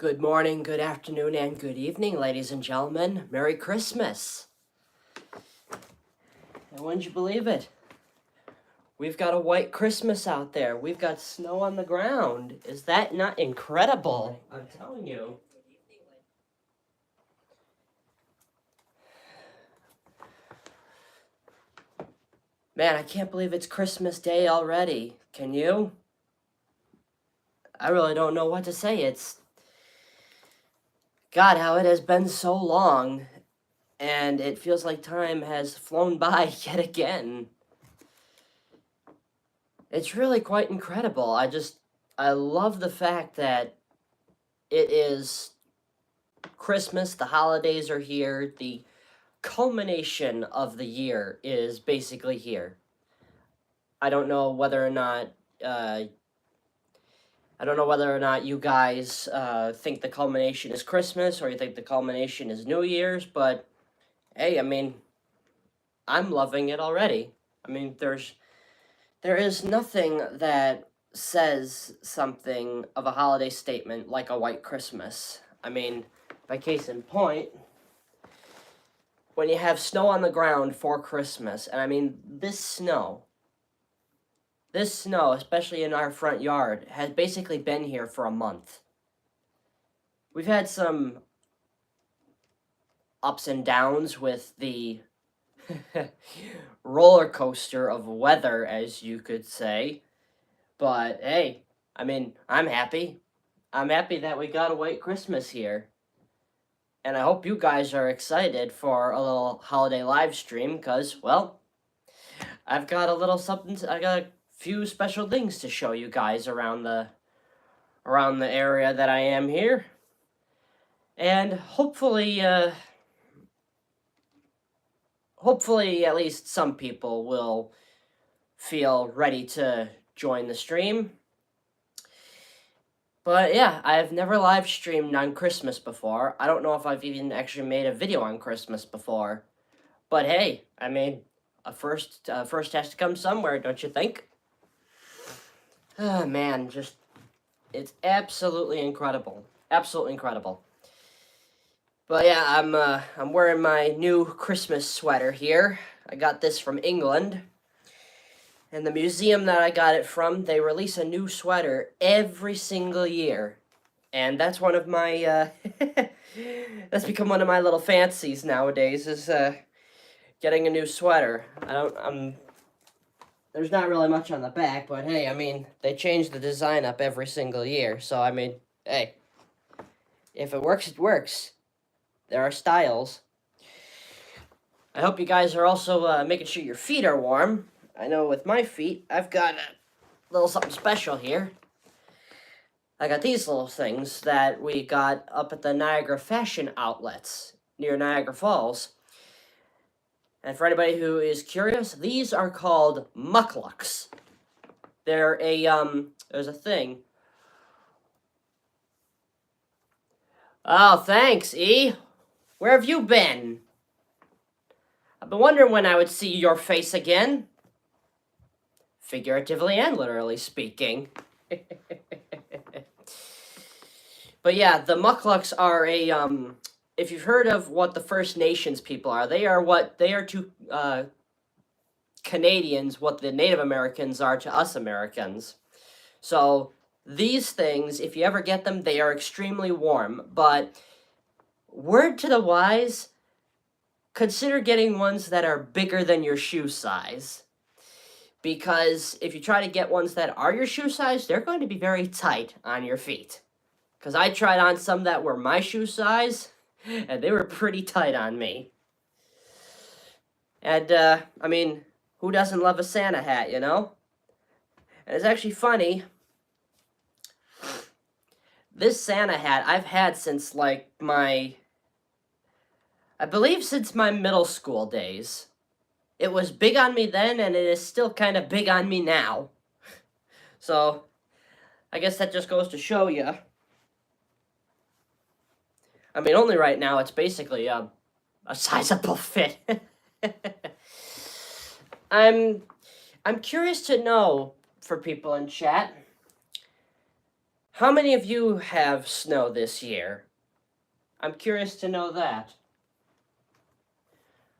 Good morning, good afternoon, and good evening, ladies and gentlemen. Merry Christmas. And wouldn't you believe it? We've got a white Christmas out there. We've got snow on the ground. Is that not incredible? I'm telling you. Man, I can't believe it's Christmas Day already. Can you? I really don't know what to say. God, how it has been so long. And it feels like time has flown by yet again. It's really quite incredible. I love the fact that it is Christmas, the holidays are here, the culmination of the year is basically here. I don't know whether or not you guys think the culmination is Christmas or you think the culmination is New Year's, but hey, I mean, I'm loving it already. I mean, there is nothing that says something of a holiday statement like a white Christmas. I mean, by case in point, when you have snow on the ground for Christmas, and I mean, this snow, especially in our front yard, has basically been here for a month. We've had some ups and downs with the roller coaster of weather, as you could say. But hey, I mean, I'm happy. I'm happy that we got a white Christmas here. And I hope you guys are excited for a little holiday live stream, because, well, I've got a little something, I got a few special things to show you guys around the area that I am here. And hopefully at least some people will feel ready to join the stream. But yeah, I've never live streamed on Christmas before. I don't know if I've even actually made a video on Christmas before. But hey, I mean, a first has to come somewhere, don't you think? Oh man, it's absolutely incredible. Absolutely incredible. But yeah, I'm wearing my new Christmas sweater here. I got this from England. And the museum that I got it from, they release a new sweater every single year. And that's one of my, that's become one of my little fancies nowadays, is getting a new sweater. There's not really much on the back, but hey, I mean, they change the design up every single year. So, I mean, hey, if it works, it works. There are styles. I hope you guys are also making sure your feet are warm. I know with my feet, I've got a little something special here. I got these little things that we got up at the Niagara Fashion Outlets near Niagara Falls. And for anybody who is curious, these are called mucklucks. They're there's a thing. Oh, thanks, E. Where have you been? I've been wondering when I would see your face again. Figuratively and literally speaking. But yeah, the mucklucks are if you've heard of what the First Nations people are, they are to Canadians what the Native Americans are to us Americans. So these things, if you ever get them, they are extremely warm. But word to the wise, consider getting ones that are bigger than your shoe size. Because if you try to get ones that are your shoe size, they're going to be very tight on your feet. Because I tried on some that were my shoe size, and they were pretty tight on me. And, I mean, who doesn't love a Santa hat, you know? And it's actually funny. This Santa hat I've had since, like, I believe since my middle school days. It was big on me then, and it is still kind of big on me now. So, I guess that just goes to show you. I mean, only right now, it's basically a sizable fit. I'm curious to know, for people in chat, How many of you have snow this year? I'm curious to know that.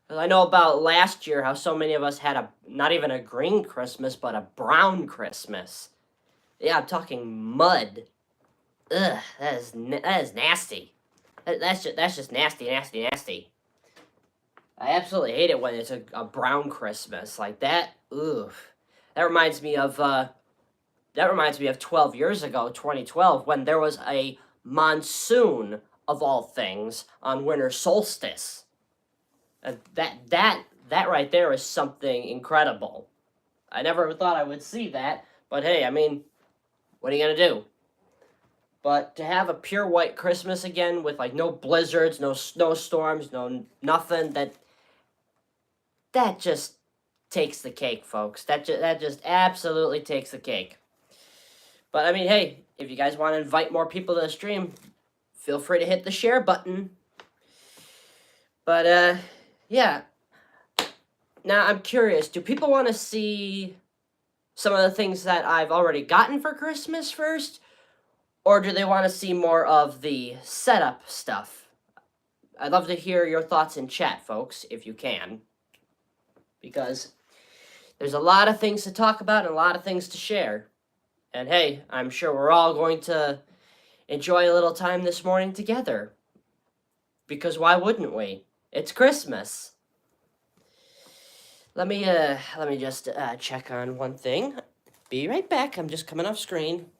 'Cause I know about last year how so many of us had not even a green Christmas, but a brown Christmas. Yeah, I'm talking mud. Ugh, that is nasty. That's just nasty, nasty, nasty. I absolutely hate it when it's a brown Christmas like that. Oof. That reminds me of 12 years ago, 2012, when there was a monsoon of all things on winter solstice. That right there is something incredible. I never thought I would see that, but hey, I mean, what are you gonna do? But to have a pure white Christmas again with like no blizzards, no snowstorms, no nothing, that just takes the cake, folks. That just absolutely takes the cake. But I mean, hey, if you guys want to invite more people to the stream, feel free to hit the share button. But yeah. Now I'm curious, do people want to see some of the things that I've already gotten for Christmas first? Or do they want to see more of the setup stuff? I'd love to hear your thoughts in chat, folks, if you can. Because there's a lot of things to talk about and a lot of things to share. And hey, I'm sure we're all going to enjoy a little time this morning together. Because why wouldn't we? It's Christmas. Let me just check on one thing. Be right back. I'm just coming off screen.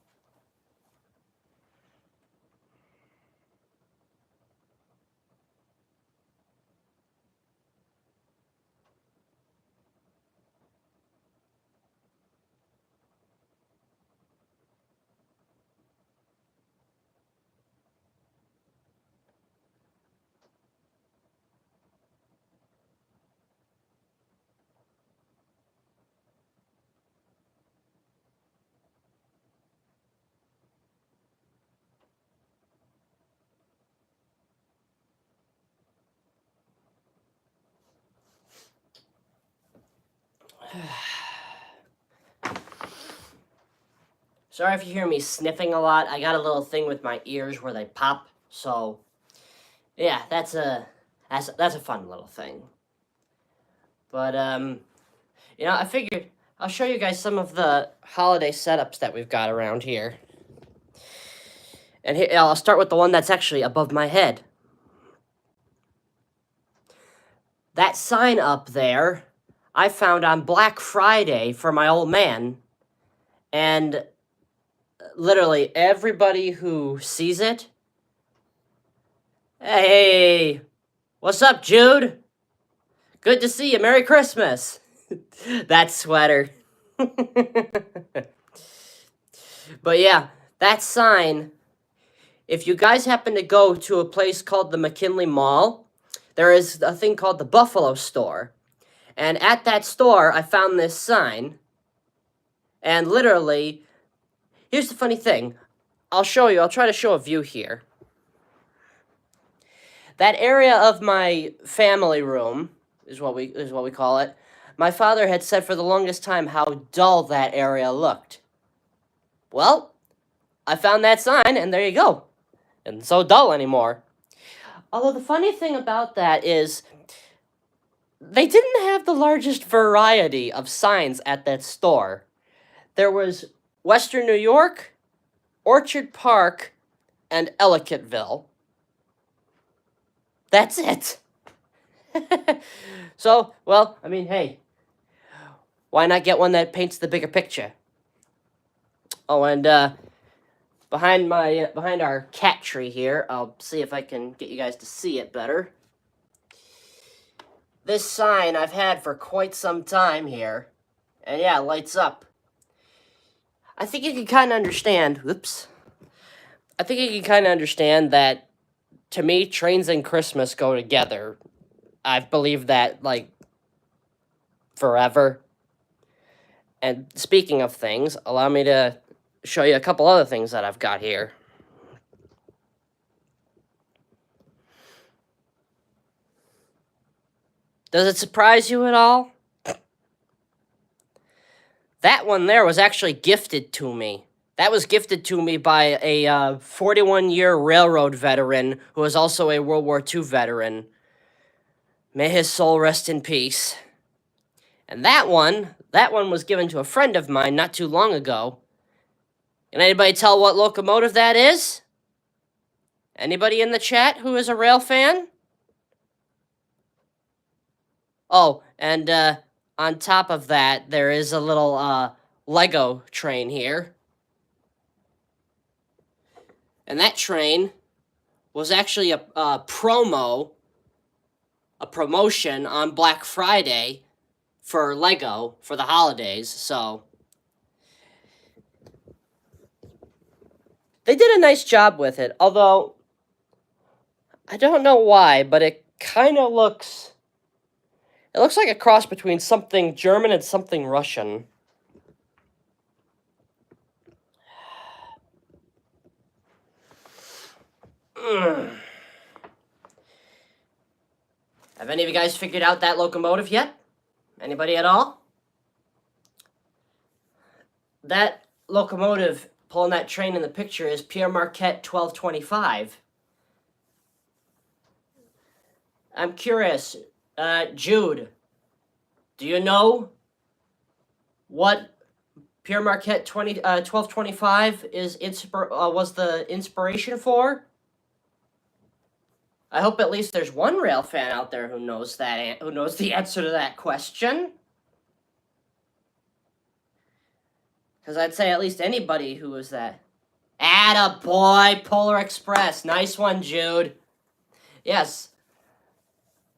Sorry if you hear me sniffing a lot. I got a little thing with my ears where they pop. So, yeah, that's a fun little thing. But I figured I'll show you guys some of the holiday setups that we've got around here. And here, I'll start with the one that's actually above my head. That sign up there, I found on Black Friday for my old man. And literally everybody who sees it, hey, what's up, Jude? Good to see you. Merry Christmas. That sweater. But yeah, that sign, if you guys happen to go to a place called the McKinley Mall, there is a thing called the Buffalo Store. And at that store, I found this sign. And literally, here's the funny thing. I'll show you. I'll try to show a view here. That area of my family room is what we call it. My father had said for the longest time how dull that area looked. Well, I found that sign, and there you go. And so dull anymore. Although the funny thing about that is they didn't have the largest variety of signs at that store. There was Western New York, Orchard Park, and Ellicottville. That's it. So, well, I mean, hey, why not get one that paints the bigger picture? Oh, and behind our cat tree here, I'll see if I can get you guys to see it better. This sign I've had for quite some time here, and yeah, it lights up. I think you can kind of understand, I think you can kind of understand that, to me, trains and Christmas go together. I've believed that, like, forever. And speaking of things, allow me to show you a couple other things that I've got here. Does it surprise you at all? That one there was actually gifted to me That was gifted to me by a 41-year railroad veteran who was also a World War II veteran. May his soul rest in peace. And that one was given to a friend of mine not too long ago. Can anybody tell what locomotive that is? Anybody in the chat who is a rail fan? Oh, and on top of that, there is a little Lego train here. And that train was actually a promotion on Black Friday for Lego for the holidays, so they did a nice job with it, although I don't know why, but it kind of looks like a cross between something German and something Russian. Have any of you guys figured out that locomotive yet? Anybody at all? That locomotive pulling that train in the picture is Pierre Marquette 1225. I'm curious, Jude, do you know what Pierre Marquette 1225 was the inspiration for? I hope at least there's one rail fan out there who knows the answer to that question. Because I'd say at least anybody who was that. Attaboy, Polar Express. Nice one, Jude. Yes.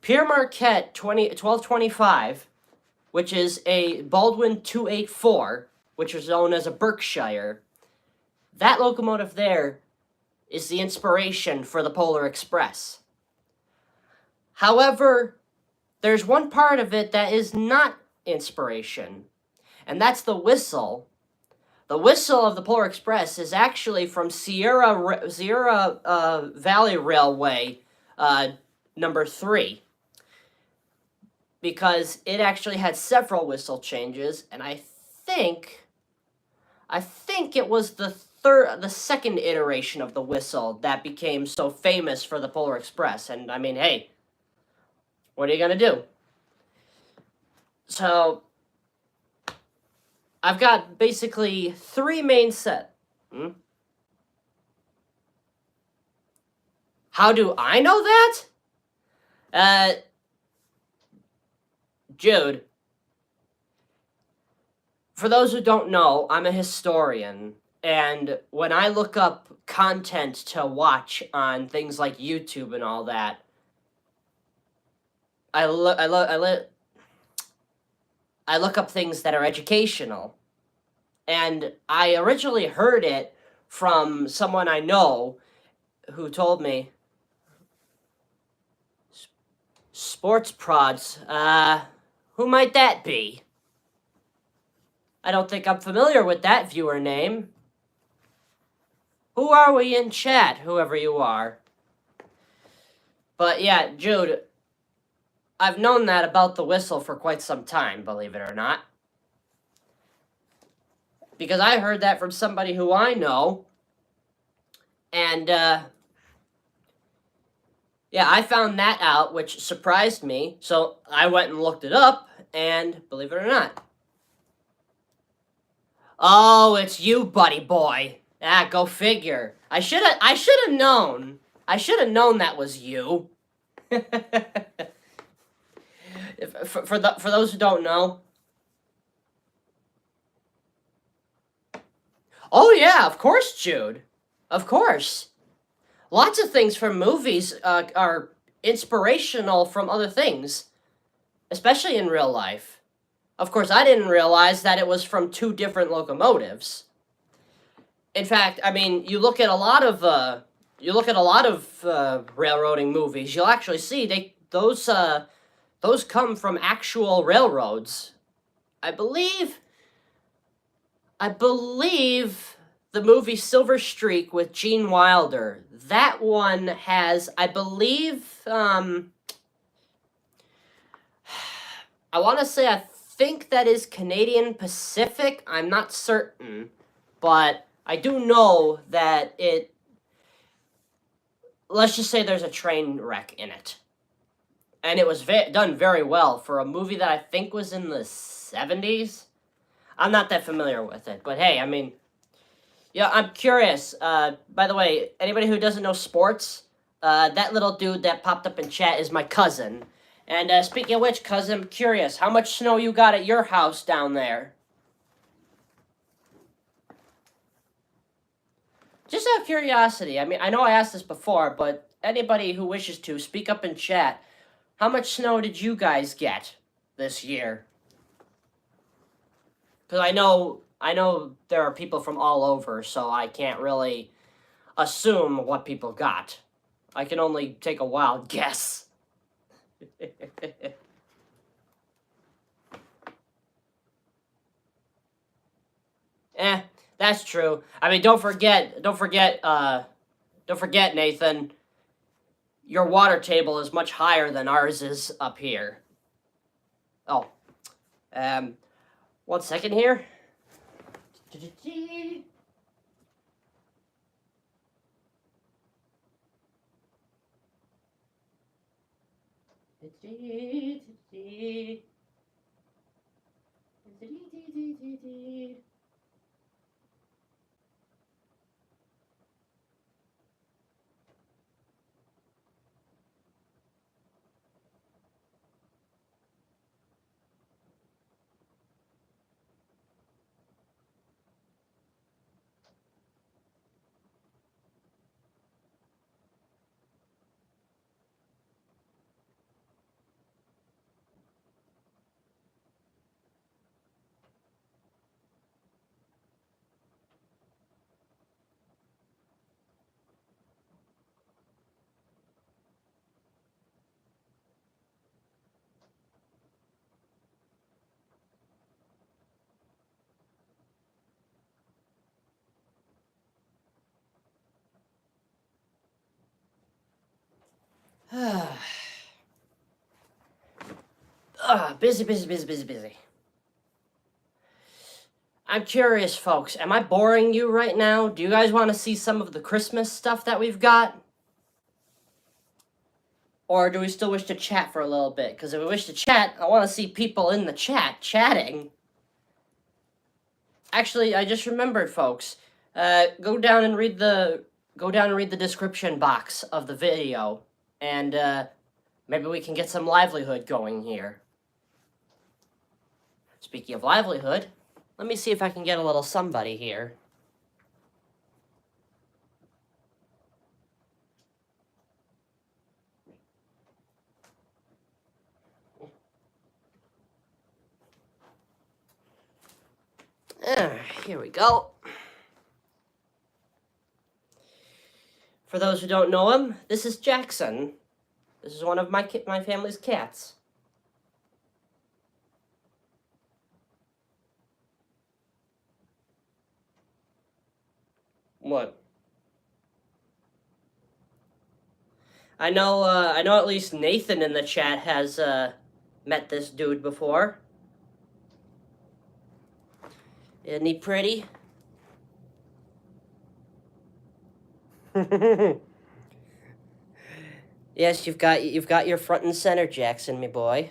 Pierre Marquette 1225, which is a Baldwin 284, which is known as a Berkshire. That locomotive there is the inspiration for the Polar Express. However, there's one part of it that is not inspiration, and that's the whistle. The whistle of the Polar Express is actually from Sierra Valley Railway number 3, because it actually had several whistle changes, and I think it was the second iteration of the whistle that became so famous for the Polar Express. And I mean, hey, what are you gonna do? So I've got basically 3 main set. How do I know that? Jude, for those who don't know, I'm a historian, and when I look up content to watch on things like YouTube and all that, I look up things that are educational. And I originally heard it from someone I know who told me, sports prods, who might that be? I don't think I'm familiar with that viewer name. Who are we in chat, whoever you are? But yeah, Jude, I've known that about the whistle for quite some time, believe it or not. Because I heard that from somebody who I know. And, yeah, I found that out, which surprised me. So I went and looked it up, and believe it or not. Oh, it's you, buddy boy. Ah, go figure. I should have known. I should have known that was you. For those who don't know. Oh yeah, of course, Jude. Of course. Lots of things from movies are inspirational from other things, especially in real life. Of course, I didn't realize that it was from 2 different locomotives. In fact, I mean, you look at a lot of railroading movies, you'll actually see those come from actual railroads. I believe the movie Silver Streak with Gene Wilder, that one has, I believe, I want to say, I think that is Canadian Pacific. I'm not certain, but I do know that it, let's just say there's a train wreck in it. And it was done very well for a movie that I think was in the 70s. I'm not that familiar with it, but hey, I mean, yeah, I'm curious. By the way, anybody who doesn't know sports, that little dude that popped up in chat is my cousin. And speaking of which, cousin, I'm curious, how much snow you got at your house down there? Just out of curiosity, I mean, I know I asked this before, but anybody who wishes to, speak up in chat. How much snow did you guys get this year? Because I know there are people from all over, so I can't really assume what people got. I can only take a wild guess. That's true. I mean, don't forget, Nathan. Your water table is much higher than ours is up here. Oh, 1 second here. Busy. I'm curious, folks. Am I boring you right now? Do you guys want to see some of the Christmas stuff that we've got? Or do we still wish to chat for a little bit? Because if we wish to chat, I want to see people in the chat chatting. Actually, I just remembered, folks. Go down and read the description box of the video, and maybe we can get some livelihood going here. Speaking of livelihood, let me see if I can get a little somebody here. Here we go. For those who don't know him, this is Jackson. This is one of my family's cats. What? I know at least Nathan in the chat has met this dude before. Isn't he pretty? Yes, you've got your front and center, Jackson, me boy.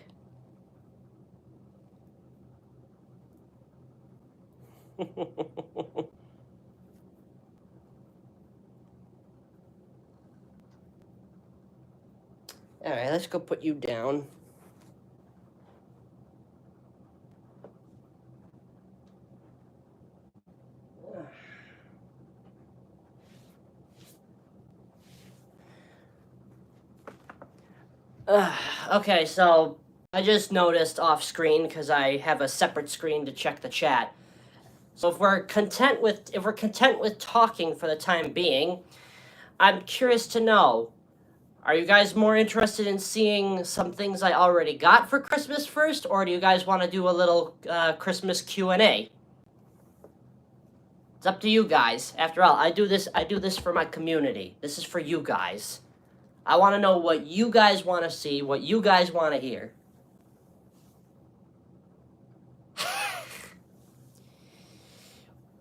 All right, let's go put you down. Okay, so I just noticed off screen because I have a separate screen to check the chat. So if we're content with talking for the time being, I'm curious to know, are you guys more interested in seeing some things I already got for Christmas first, or do you guys want to do a little Christmas Q&A? It's up to you guys. After all, I do this for my community. This is for you guys. I want to know what you guys want to see, what you guys want to hear.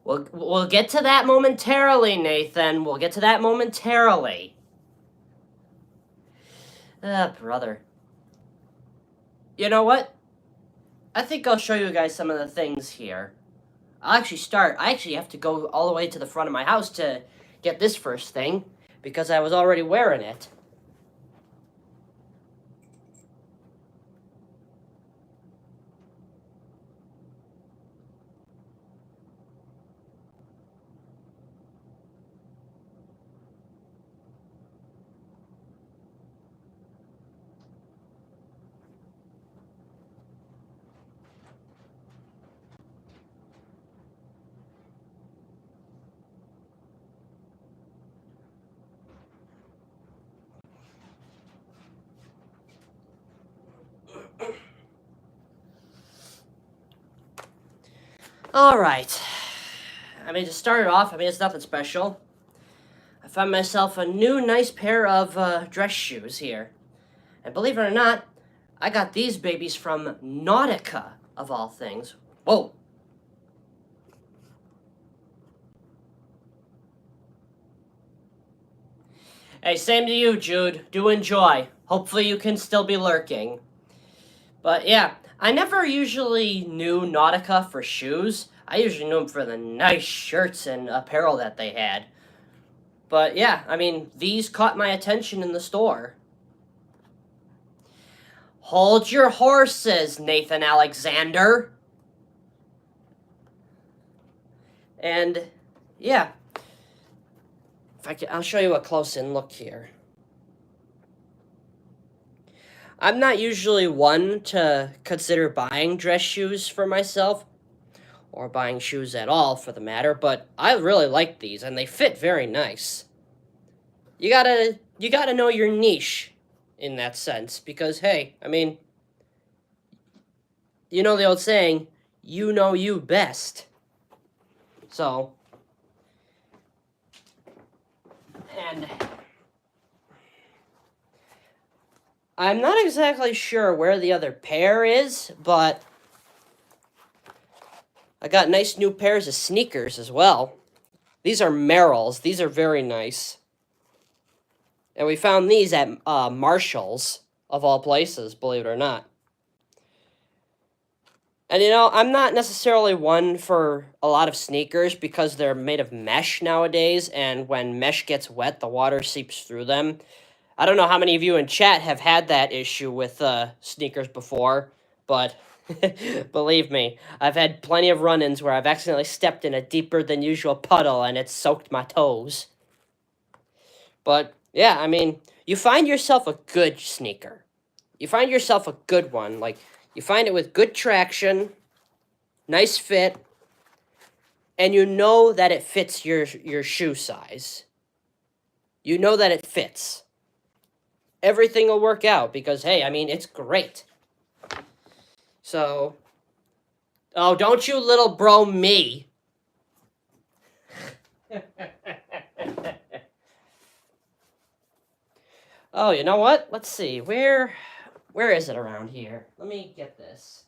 We'll get to that momentarily, Nathan. We'll get to that momentarily. Brother. You know what? I think I'll show you guys some of the things here. I actually have to go all the way to the front of my house to get this first thing, because I was already wearing it. Alright. I mean, to start it off, it's nothing special. I found myself a new nice pair of dress shoes here. And believe it or not, I got these babies from Nautica, of all things. Whoa. Hey, same to you, Jude. Do enjoy. Hopefully you can still be lurking. But yeah, I never usually knew Nautica for shoes. I usually knew them for the nice shirts and apparel that they had. But yeah, I mean, these caught my attention in the store. Hold your horses, Nathan Alexander. And yeah, I'll show you a close-in look here. I'm not usually one to consider buying dress shoes for myself, or buying shoes at all for the matter, but I really like these, and they fit very nice. You gotta know your niche in that sense, because hey, I mean, you know the old saying, you know you best. So, and I'm not exactly sure where the other pair is, but I got nice new pairs of sneakers as well. These are Merrells. These are very nice. And we found these at Marshall's, of all places, believe it or not. And you know, I'm not necessarily one for a lot of sneakers because they're made of mesh nowadays, and when mesh gets wet, the water seeps through them. I don't know how many of you in chat have had that issue with sneakers before, but believe me, I've had plenty of run-ins where I've accidentally stepped in a deeper than usual puddle and it's soaked my toes. But yeah, I mean, you find yourself a good sneaker. You find yourself a good one. Like, you find it with good traction, nice fit, and you know that it fits your shoe size. You know that it fits. Everything will work out because, hey, I mean, it's great. So, oh, don't you little bro me. Oh, you know what? Let's see. Where is it around here? Let me get this.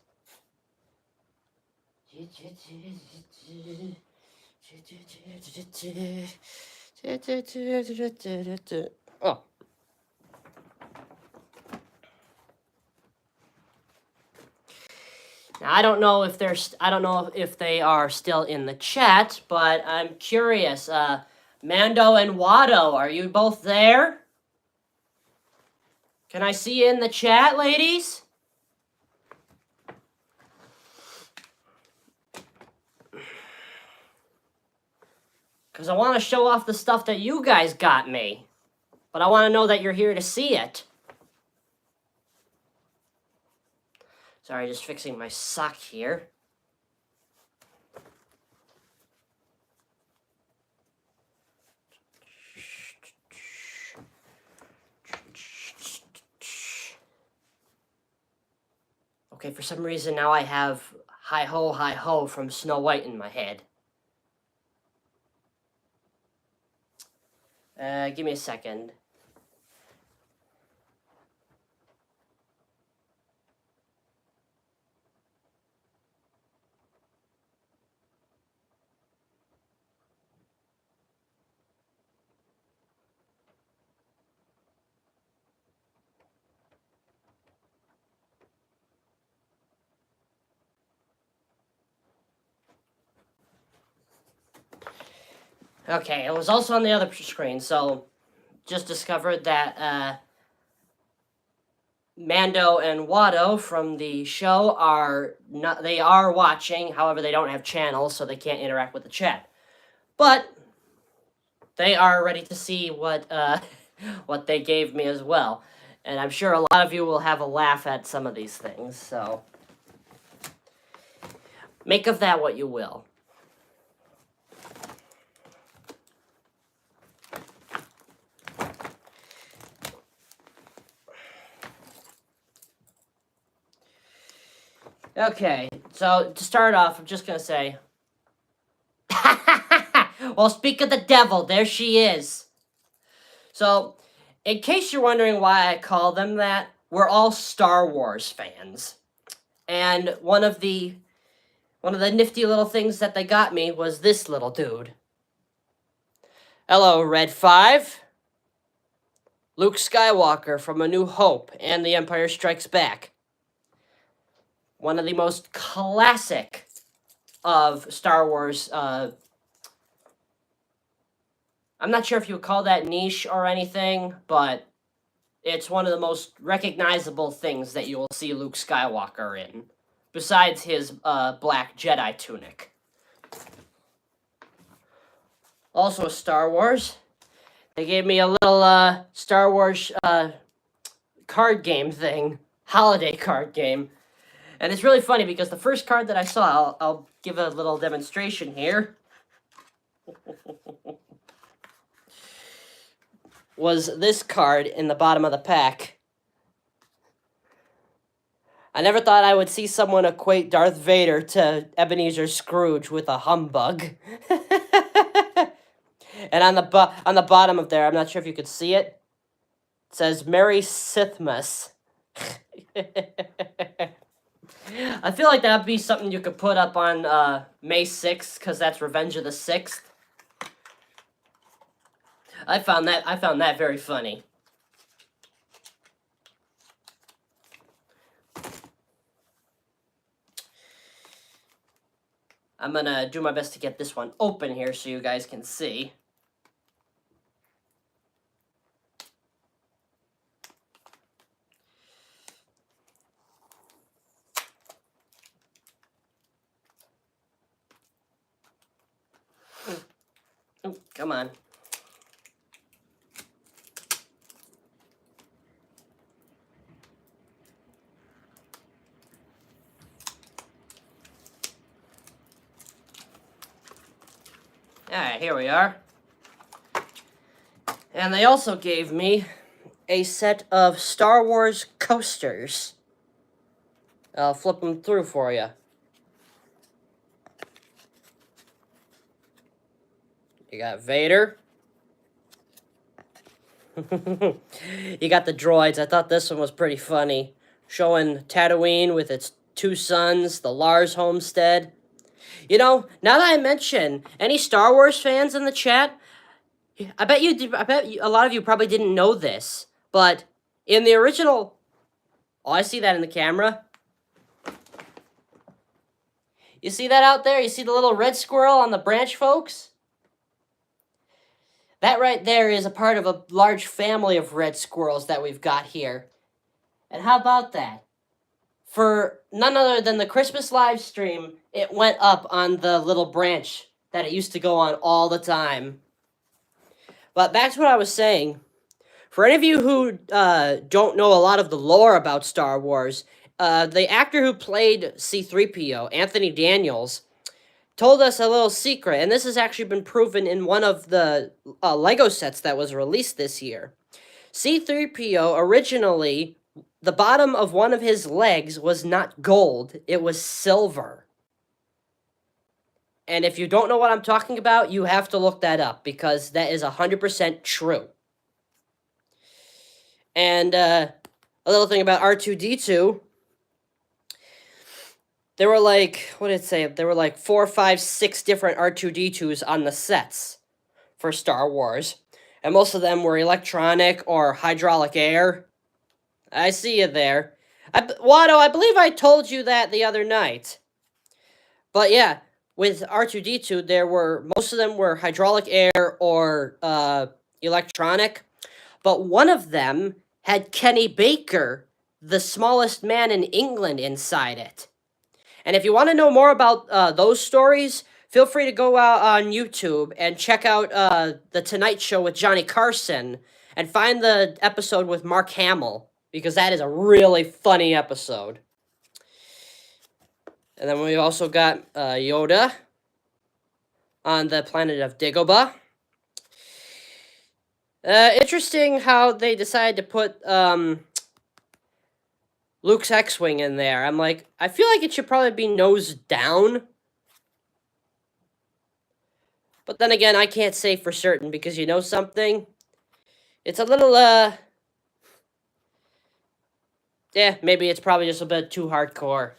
Oh. Now, I don't know if they are still in the chat, but I'm curious. Mando and Watto, are you both there? Can I see you in the chat, ladies? Because I want to show off the stuff that you guys got me. But I want to know that you're here to see it. Sorry, just fixing my sock here. Okay, for some reason now I have hi ho from Snow White in my head. Give me a second. Okay, it was also on the other screen, so just discovered that Mando and Watto from the show are not, they are watching, however they don't have channels, so they can't interact with the chat. But they are ready to see what what they gave me as well. And I'm sure a lot of you will have a laugh at some of these things, so make of that what you will. Okay, so to start off, I'm just going to say, well, speak of the devil, there she is. So, in case you're wondering why I call them that, we're all Star Wars fans. And one of the nifty little things that they got me was this little dude. Hello, Red 5. Luke Skywalker from A New Hope and The Empire Strikes Back. One of the most classic of Star Wars. I'm not sure if you would call that niche or anything, but it's one of the most recognizable things that you will see Luke Skywalker in, besides his black Jedi tunic. Also Star Wars. They gave me a little Star Wars card game thing, holiday card game. And it's really funny because the first card that I saw, I'll give a little demonstration here, was this card in the bottom of the pack. I never thought I would see someone equate Darth Vader to Ebenezer Scrooge with a humbug. And on the bottom of there, I'm not sure if you could see it, it says Merry Sithmas. I feel like that would be something you could put up on May 6th, because that's Revenge of the 6th. I found that very funny. I'm gonna do my best to get this one open here so you guys can see. Oh, come on. Alright, here we are. And they also gave me a set of Star Wars coasters. I'll flip them through for you. You got Vader. You got the droids. I thought this one was pretty funny. Showing Tatooine with its two sons, the Lars homestead. You know, now that I mention, any Star Wars fans in the chat, I bet a lot of you probably didn't know this, but in the original... Oh, I see that in the camera. You see that out there? You see the little red squirrel on the branch, folks? That right there is a part of a large family of red squirrels that we've got here. And how about that? For none other than the Christmas live stream, it went up on the little branch that it used to go on all the time. But back to what I was saying. For any of you who don't know a lot of the lore about Star Wars, the actor who played C-3PO, Anthony Daniels, told us a little secret, and this has actually been proven in one of the Lego sets that was released this year. C-3PO originally, the bottom of one of his legs was not gold, it was silver. And if you don't know what I'm talking about, you have to look that up, because that is 100% true. And a little thing about R2-D2, there were like, what did it say? There were like 4, 5, 6 different R2-D2s on the sets for Star Wars. And most of them were electronic or hydraulic air. I see you there. Watto, I believe I told you that the other night. But yeah, with R2-D2, most of them were hydraulic air or electronic, but one of them had Kenny Baker, the smallest man in England, inside it. And if you want to know more about those stories, feel free to go out on YouTube and check out The Tonight Show with Johnny Carson and find the episode with Mark Hamill, because that is a really funny episode. And then we also got Yoda on the planet of Dagobah. Interesting how they decided to put Luke's X-Wing in there. I'm like, I feel like it should probably be nose down. But then again, I can't say for certain, because you know something? It's a little, yeah, maybe it's probably just a bit too hardcore.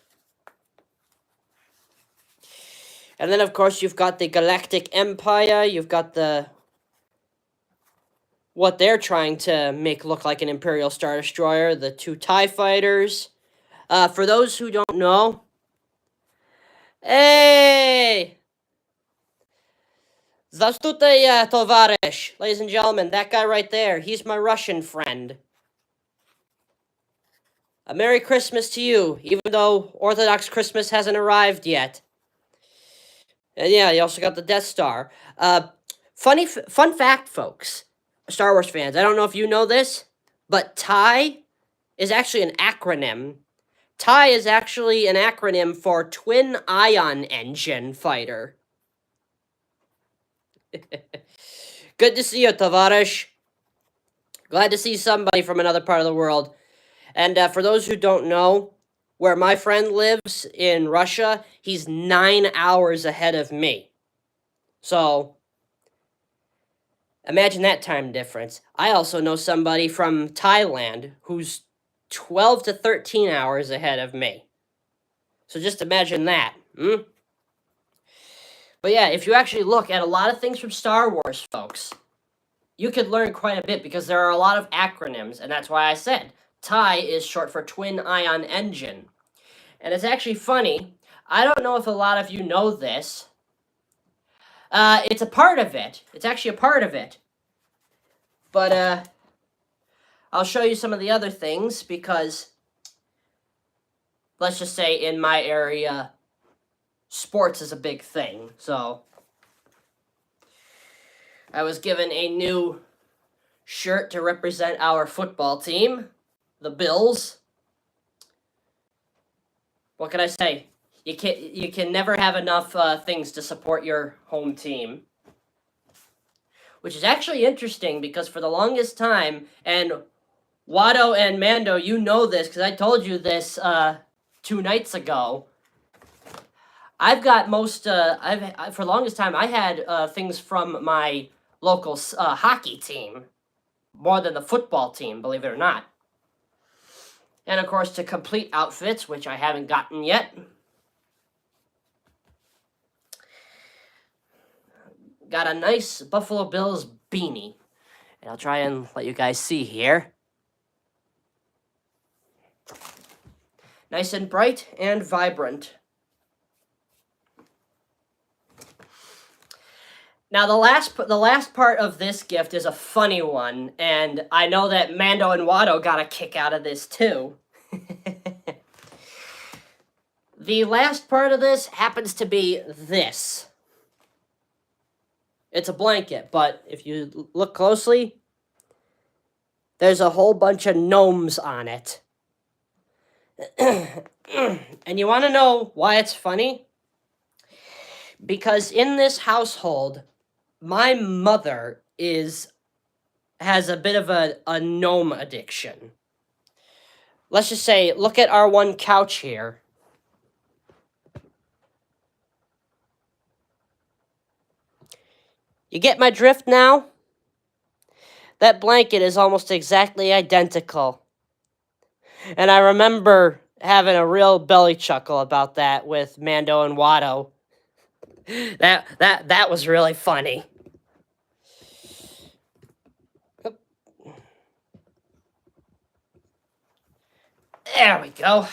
And then, of course, you've got the Galactic Empire. You've got what they're trying to make look like an Imperial Star Destroyer, the 2 TIE Fighters. For those who don't know, hey! Здравствуйте, товарищ! Ladies and gentlemen, that guy right there, he's my Russian friend. A Merry Christmas to you, even though Orthodox Christmas hasn't arrived yet. And yeah, you also got the Death Star. Fun fact, folks, Star Wars fans, I don't know if you know this, but TIE is actually an acronym. TIE is actually an acronym for Twin Ion Engine Fighter. Good to see you, Tavarish. Glad to see somebody from another part of the world. And for those who don't know, where my friend lives in Russia, he's 9 hours ahead of me. So, imagine that time difference. I also know somebody from Thailand who's 12 to 13 hours ahead of me. So just imagine that. But yeah, if you actually look at a lot of things from Star Wars, folks, you could learn quite a bit, because there are a lot of acronyms, and that's why I said TIE is short for Twin Ion Engine. And it's actually funny, I don't know if a lot of you know this. It's a part of it. It's actually a part of it. But I'll show you some of the other things, because let's just say in my area, sports is a big thing. So I was given a new shirt to represent our football team, the Bills. What can I say? You can never have enough things to support your home team. Which is actually interesting, because for the longest time, and Watto and Mando, you know this, because I told you this 2 nights ago. I've got for the longest time, I had things from my local hockey team, more than the football team, believe it or not. And of course, to complete outfits, which I haven't gotten yet. Got a nice Buffalo Bills beanie. And I'll try and let you guys see here. Nice and bright and vibrant. Now, the last part of this gift is a funny one, and I know that Mando and Watto got a kick out of this too. The last part of this happens to be this. It's a blanket, but if you look closely, there's a whole bunch of gnomes on it. And you want to know why it's funny? Because in this household, my mother has a bit of a gnome addiction. Let's just say, look at our one couch here. You get my drift now? That blanket is almost exactly identical. And I remember having a real belly chuckle about that with Mando and Watto. That was really funny. There we go.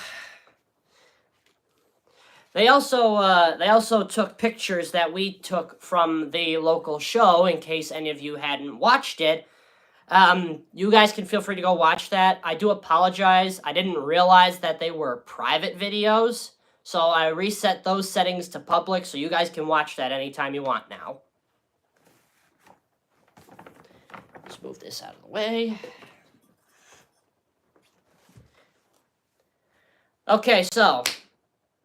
They also took pictures that we took from the local show. In case any of you hadn't watched it, you guys can feel free to go watch that. I do apologize. I didn't realize that they were private videos, so I reset those settings to public, so you guys can watch that anytime you want now. Let's move this out of the way. Okay, so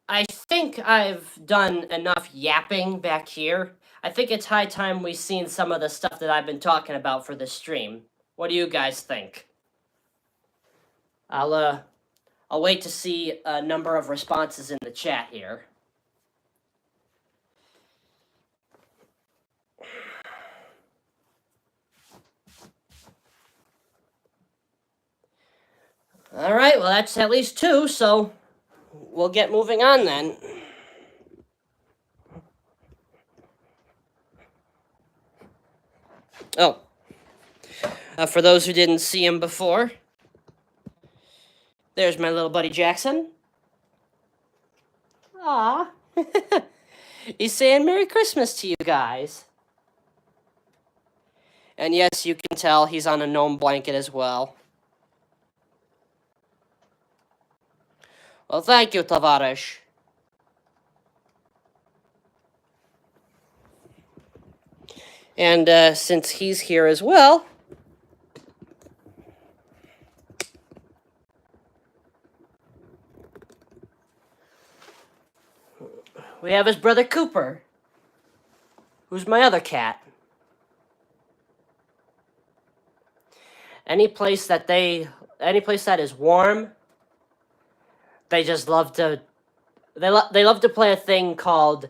I think I've done enough yapping back here. I think it's high time we've seen some of the stuff that I've been talking about for this stream. What do you guys think? I'll wait to see a number of responses in the chat here. All right, well, that's at least 2, so we'll get moving on then. Oh, for those who didn't see him before, there's my little buddy Jackson. Aw. He's saying Merry Christmas to you guys. And yes, you can tell he's on a gnome blanket as well. Well, thank you, Tavarish. And since he's here as well, we have his brother Cooper, who's my other cat. Any place that is warm, they just love to. They love to play a thing called,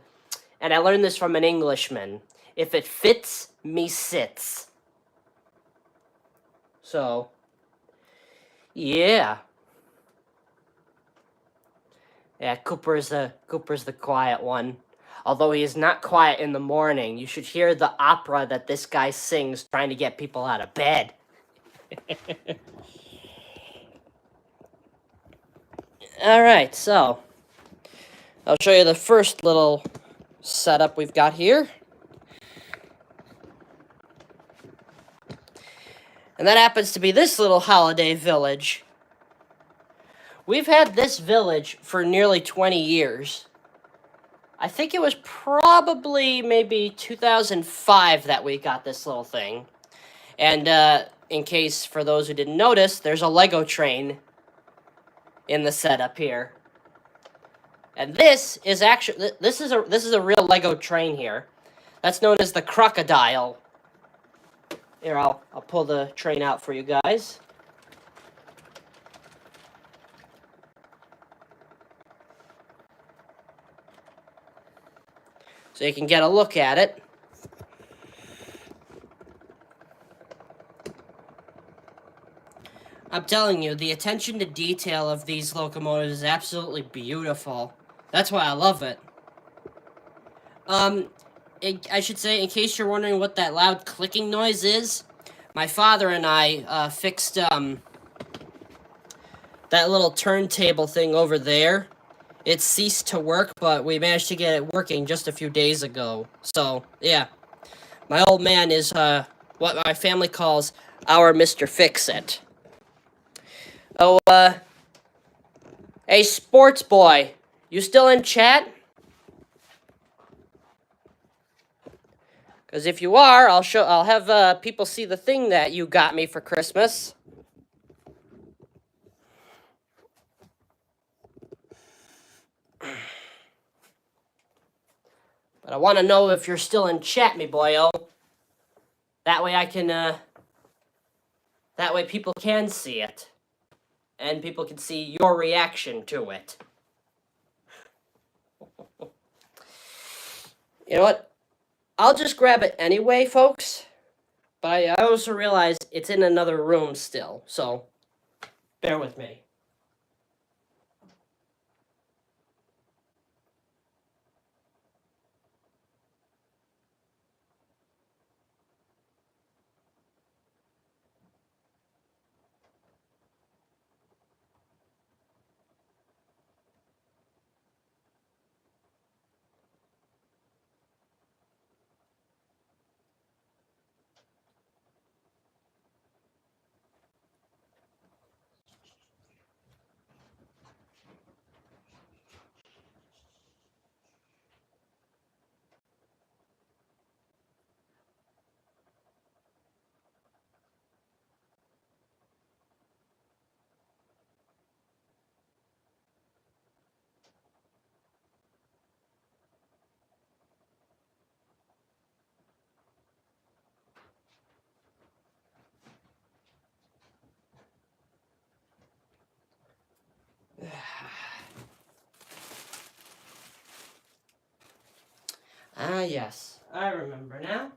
and I learned this from an Englishman. If it fits, me sits. So, yeah. Yeah, Cooper's the quiet one. Although he is not quiet in the morning. You should hear the opera that this guy sings trying to get people out of bed. Alright, so I'll show you the first little setup we've got here. And that happens to be this little holiday village. We've had this village for nearly 20 years. I think it was probably maybe 2005 that we got this little thing. And in case for those who didn't notice, there's a Lego train in the setup here. And this is actually this is a real Lego train here. That's known as the crocodile. Here, I'll pull the train out for you guys. So you can get a look at it. I'm telling you, the attention to detail of these locomotives is absolutely beautiful. That's why I love it. I should say, in case you're wondering what that loud clicking noise is, my father and I fixed that little turntable thing over there. It ceased to work, but we managed to get it working just a few days ago. So, yeah. My old man is what my family calls our Mr. Fix-It. Oh, hey, sports boy, you still in chat? Because if you are, I'll have people see the thing that you got me for Christmas. But I want to know if you're still in chat, me boyo. That way I can, that way people can see it. And people can see your reaction to it. You know what? I'll just grab it anyway, folks. But I also realize it's in another room still, so bear with me. Yes. I remember now.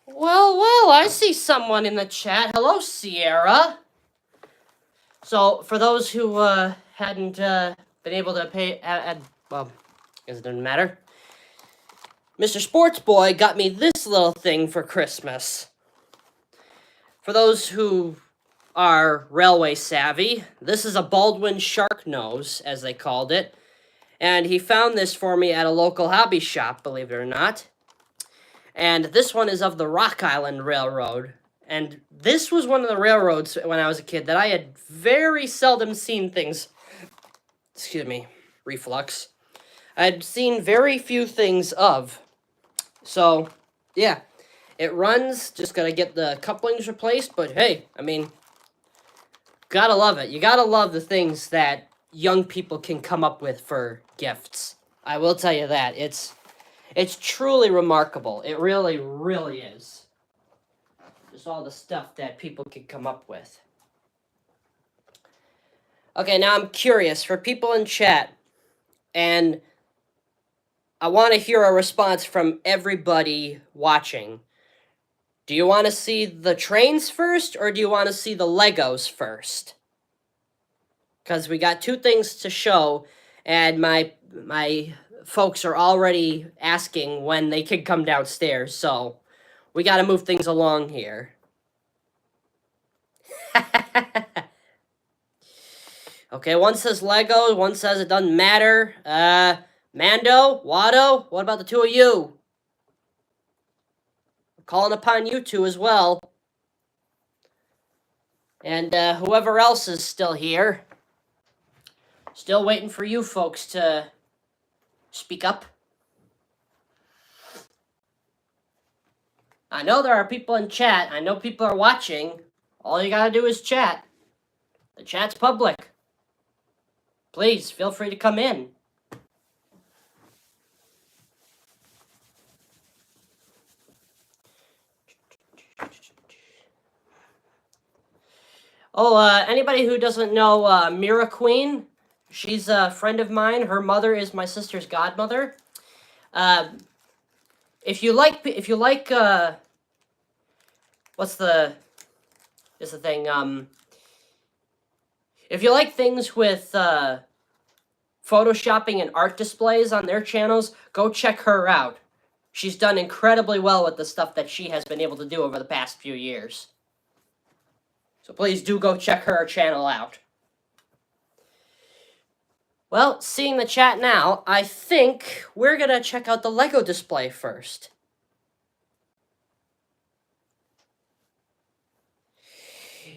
Well, I see someone in the chat. Hello, Sierra. So, for those who hadn't been able to pay, well, it doesn't matter. Mr. Sports Boy got me this little thing for Christmas. For those who are railway savvy, this is a Baldwin shark nose, as they called it. And he found this for me at a local hobby shop, believe it or not. And this one is of the Rock Island Railroad. And this was one of the railroads when I was a kid that I had very seldom seen things. Excuse me, reflux. I'd seen very few things of. So, yeah. It runs, just gotta get the couplings replaced, but hey, I mean, gotta love it. You gotta love the things that young people can come up with for gifts. I will tell you that. It's truly remarkable. It really, really is. Just all the stuff that people can come up with. Okay, now I'm curious for people in chat, and I want to hear a response from everybody watching. Do you want to see the trains first, or do you want to see the Legos first? Because we got two things to show, and my folks are already asking when they can come downstairs, so we got to move things along here. Okay, one says Lego, one says it doesn't matter. Mando, Watto, what about the two of you? I'm calling upon you two as well. And whoever else is still here. Still waiting for you folks to speak up. I know there are people in chat. I know people are watching. All you gotta do is chat. The chat's public. Please, feel free to come in. Oh, anybody who doesn't know Mira Queen, she's a friend of mine. Her mother is my sister's godmother. If you like, what's the thing? If you like things with photoshopping and art displays on their channels, go check her out. She's done incredibly well with the stuff that she has been able to do over the past few years. So please do go check her channel out. Well, seeing the chat now, I think we're going to check out the Lego display first.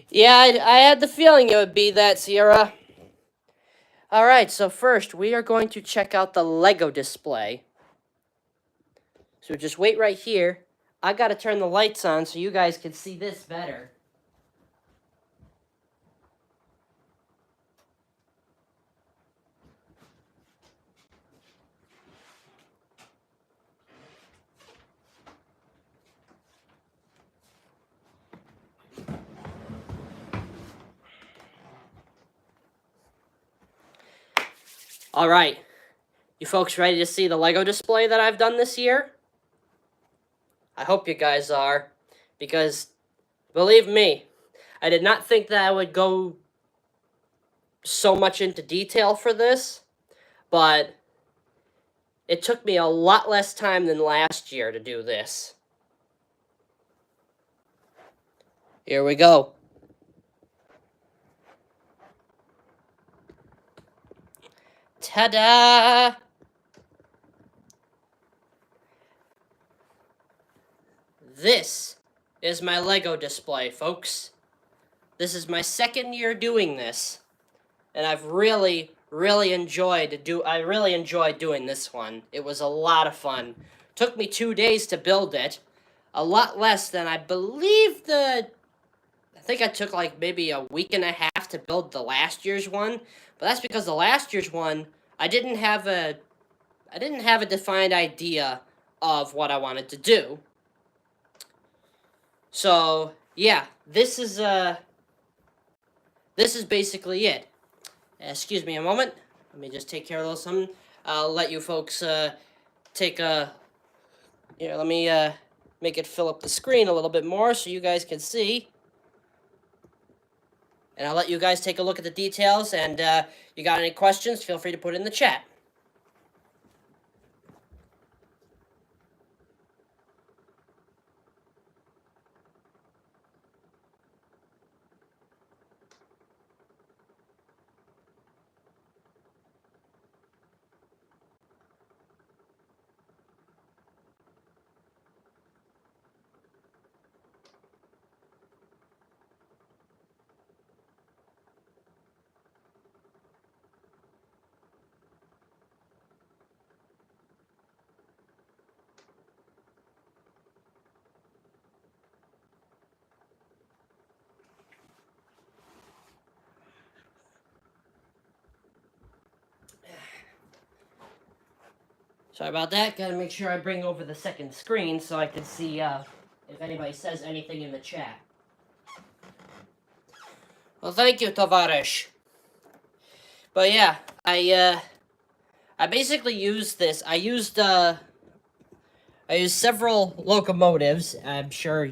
Yeah, I had the feeling it would be that, Sierra. Alright, so first we are going to check out the Lego display. So just wait right here. I gotta turn the lights on so you guys can see this better. Alright, you folks ready to see the Lego display that I've done this year? I hope you guys are, because believe me, I did not think that I would go so much into detail for this, but it took me a lot less time than last year to do this. Here we go. Ta-da! This is my Lego display, folks. This is my second year doing this, and I've really enjoyed doing this one. It was a lot of fun. Took me 2 days to build it. A lot less than I believe I think I took like maybe a week and a half to build the last year's one, but that's because the last year's one I didn't have a defined idea of what I wanted to do. So, yeah, this is basically it. Excuse me a moment. Let me just take care of a little something. I'll let you folks take a... Here, let me make it fill up the screen a little bit more so you guys can see. And I'll let you guys take a look at the details, and you got any questions, feel free to put it in the chat. Sorry about that. Gotta make sure I bring over the second screen so I can see if anybody says anything in the chat. Well, thank you, Tavarish. But yeah, I basically used this. I used several locomotives. I'm sure,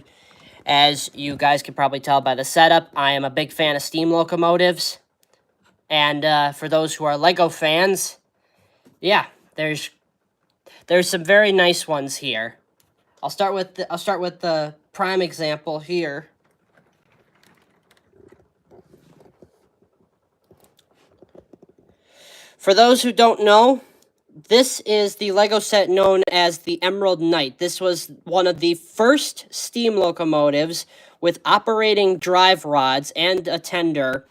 as you guys can probably tell by the setup, I am a big fan of steam locomotives. And for those who are Lego fans, yeah, there's some very nice ones here. I'll start with the prime example here. For those who don't know, this is the Lego set known as the Emerald Knight. This was one of the first steam locomotives with operating drive rods and a tender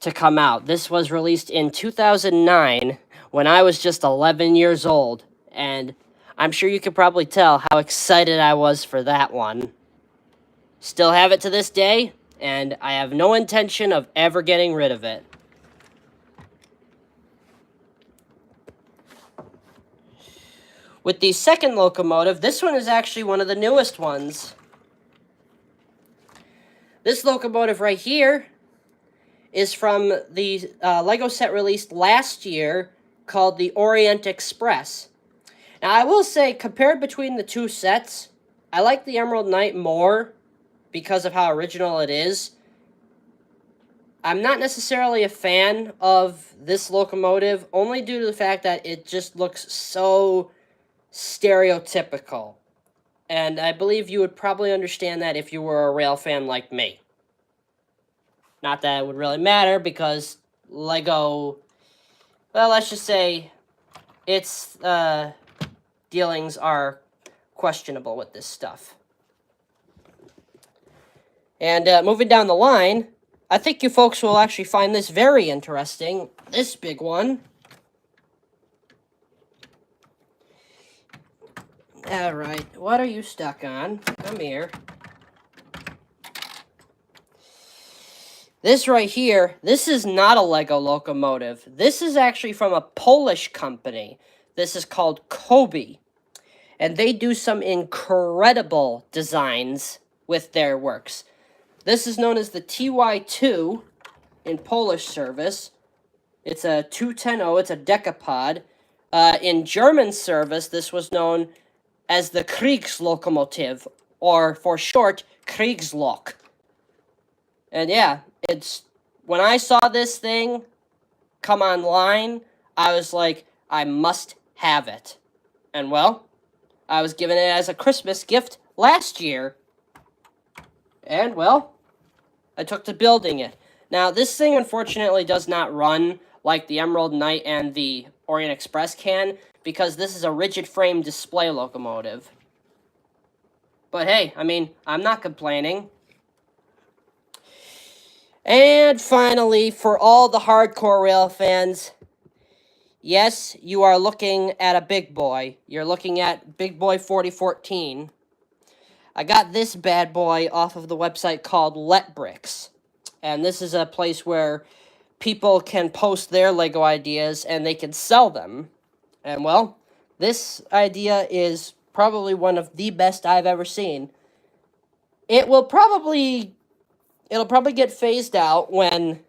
to come out. This was released in 2009 when I was just 11 years old, and I'm sure you could probably tell how excited I was for that one. Still have it to this day, and I have no intention of ever getting rid of it. With the second locomotive, this one is actually one of the newest ones. This locomotive right here is from the Lego set released last year called the Orient Express. Now, I will say, compared between the two sets, I like the Emerald Knight more because of how original it is. I'm not necessarily a fan of this locomotive, only due to the fact that it just looks so stereotypical. And I believe you would probably understand that if you were a rail fan like me. Not that it would really matter, because Lego, well, let's just say its dealings are questionable with this stuff. And moving down the line, I think you folks will actually find this very interesting. This big one. Alright, what are you stuck on? Come here. This right here, this is not a Lego locomotive. This is actually from a Polish company. This is called Kobe. And they do some incredible designs with their works. This is known as the TY2 in Polish service. It's a 210, it's a decapod. In German service, this was known as the Kriegslokomotive, or for short, Kriegslok. And yeah, when I saw this thing come online, I was like, I must have it. And well, I was given it as a Christmas gift last year. And well, I took to building it. Now, this thing unfortunately does not run like the Emerald Knight and the Orient Express can, because this is a rigid frame display locomotive. But hey, I mean, I'm not complaining. And finally, for all the hardcore rail fans, yes, you are looking at a big boy. You're looking at Big Boy 4014. I got this bad boy off of the website called Let Bricks. And this is a place where people can post their Lego ideas and they can sell them. And well, this idea is probably one of the best I've ever seen. It'll probably get phased out when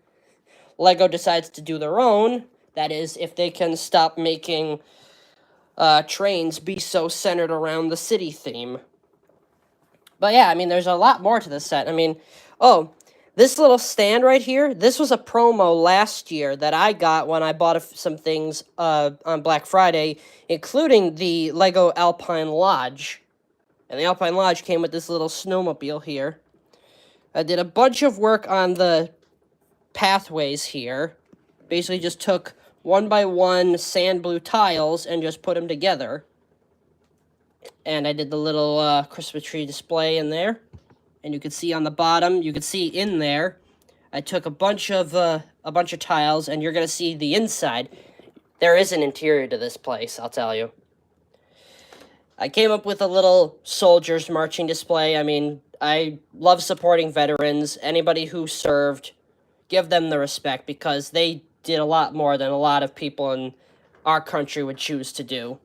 Lego decides to do their own. That is, if they can stop making trains be so centered around the city theme. But yeah, I mean, there's a lot more to this set. I mean, oh, this little stand right here, this was a promo last year that I got when I bought some things on Black Friday, including the Lego Alpine Lodge. And the Alpine Lodge came with this little snowmobile here. I did a bunch of work on the pathways here. Basically just took 1x1 sand blue tiles and just put them together. And I did the little Christmas tree display in there. And you can see on the bottom, you can see in there, I took a bunch of tiles, and you're going to see the inside. There is an interior to this place, I'll tell you. I came up with a little soldiers marching display. I mean, I love supporting veterans. Anybody who served, give them the respect, because they did a lot more than a lot of people in our country would choose to do.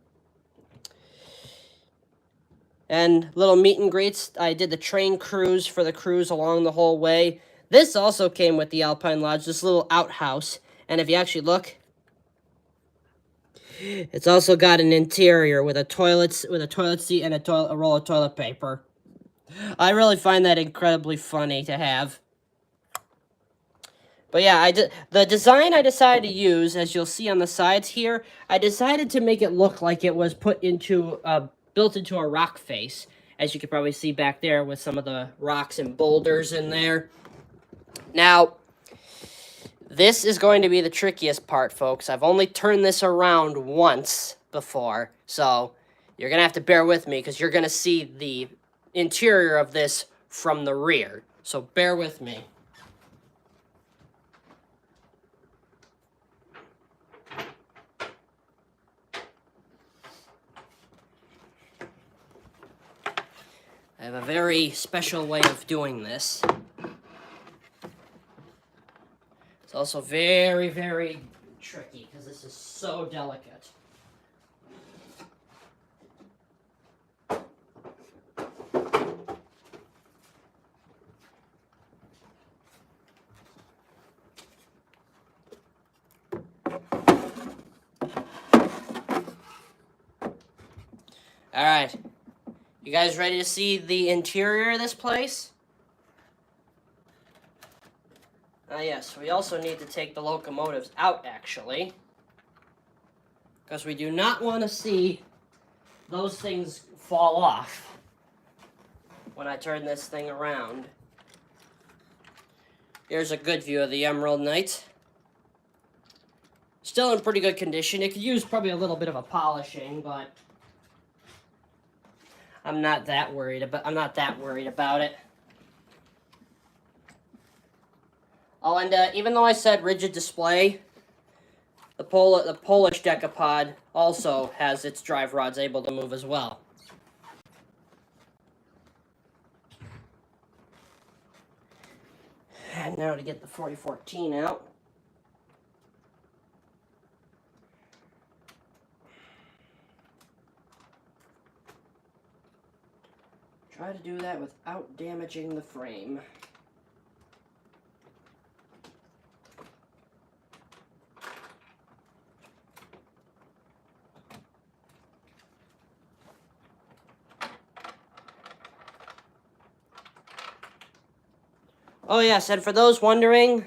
And little meet and greets. I did the train cruise for the crews along the whole way. This also came with the Alpine Lodge, this little outhouse. And if you actually look, it's also got an interior with a toilet seat and a roll of toilet paper. I really find that incredibly funny to have. But yeah, the design I decided to use, as you'll see on the sides here, I decided to make it look like it was built into a rock face, as you can probably see back there with some of the rocks and boulders in there. Now, this is going to be the trickiest part, folks. I've only turned this around once before, so you're going to have to bear with me, because you're going to see the interior of this from the rear. So bear with me. I have a very special way of doing this. It's also very, very tricky, because this is so delicate. Alright. You guys ready to see the interior of this place? Yes, we also need to take the locomotives out, actually. Because we do not want to see those things fall off when I turn this thing around. Here's a good view of the Emerald Knight. Still in pretty good condition. It could use probably a little bit of a polishing, but I'm not that worried about it. Oh, and even though I said rigid display, the Polish decapod also has its drive rods able to move as well. And now to get the 4014 out. Try to do that without damaging the frame. Oh yes, and for those wondering,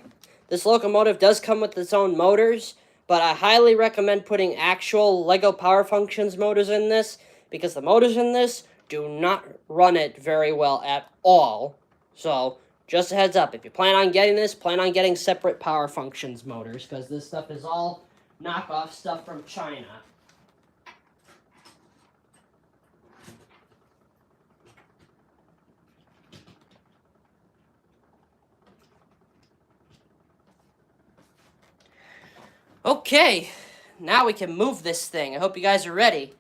this locomotive does come with its own motors, but I highly recommend putting actual LEGO Power Functions motors in this, because the motors in this do not run it very well at all. So, Just a heads up, if you plan on getting this, plan on getting separate power functions motors, because this stuff is all knockoff stuff from China. Okay, now we can move this thing. I hope you guys are ready.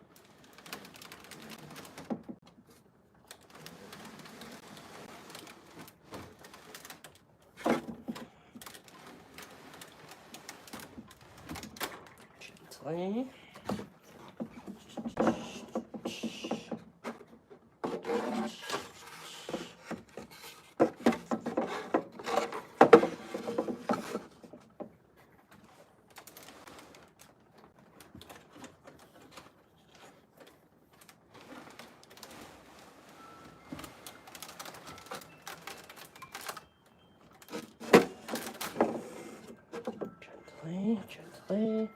Gently. Gently.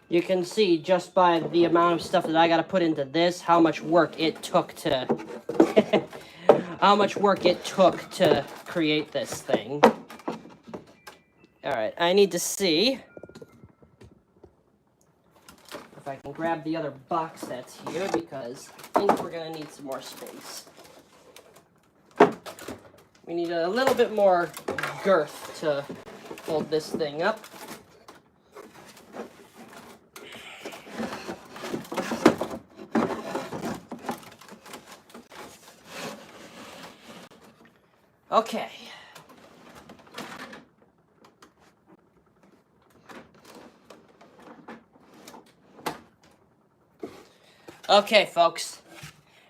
You can see just by the amount of stuff that I got to put into this, how much work it took to create this thing. All right, I need to see if I can grab the other box that's here, because I think we're going to need some more space. We need a little bit more girth to hold this thing up. Okay. Okay, folks.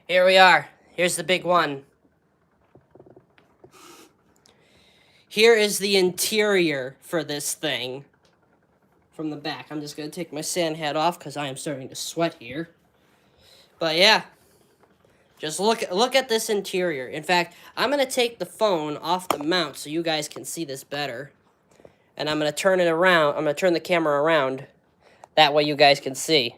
Here we are. Here's the big one. Here is the interior for this thing from the back. I'm just going to take my sand hat off because I am starting to sweat here. But yeah, just look at this interior. In fact, I'm going to take the phone off the mount so you guys can see this better. And I'm going to turn it around. I'm going to turn the camera around. That way you guys can see.